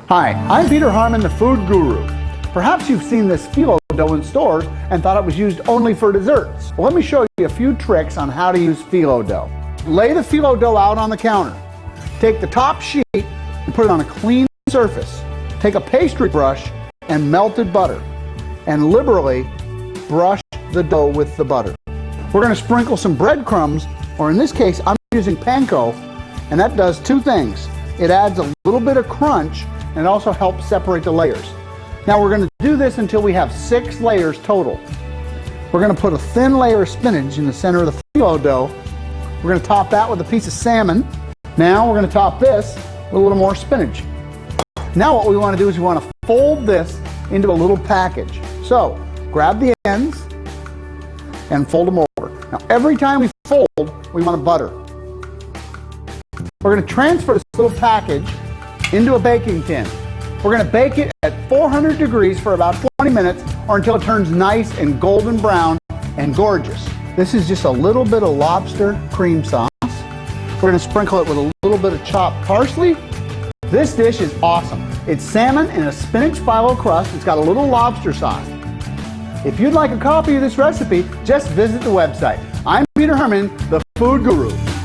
Hi, I'm Peter Harmon, the Food Guru. Perhaps you've seen this phyllo dough in stores and thought it was used only for desserts. Well, let me show you a few tricks on how to use phyllo dough. Lay the phyllo dough out on the counter. Take the top sheet and put it on a clean surface. Take a pastry brush and melted butter and liberally brush the dough with the butter. We're going to sprinkle some breadcrumbs, or in this case I'm using panko, and that does two things. It adds a little bit of crunch and it also helps separate the layers. Now we're going to do this until we have 6 layers total. We're going to put a thin layer of spinach in the center of the phyllo dough. We're going to top that with a piece of salmon. Now we're going to top this with a little more spinach. Now what we want to do is we want to fold this into a little package. So grab the ends and fold them over. Now every time we fold, we want to butter. We're going to transfer this little package into a baking tin. We're going to bake it at 400 degrees for about 20 minutes or until it turns nice and golden brown and gorgeous. This is just a little bit of lobster cream sauce. We're going to sprinkle it with a little bit of chopped parsley. This dish is awesome. It's salmon in a spinach phyllo crust. It's got a little lobster sauce. If you'd like a copy of this recipe, just visit the website. I'm Peter Harmon, the Food Guru.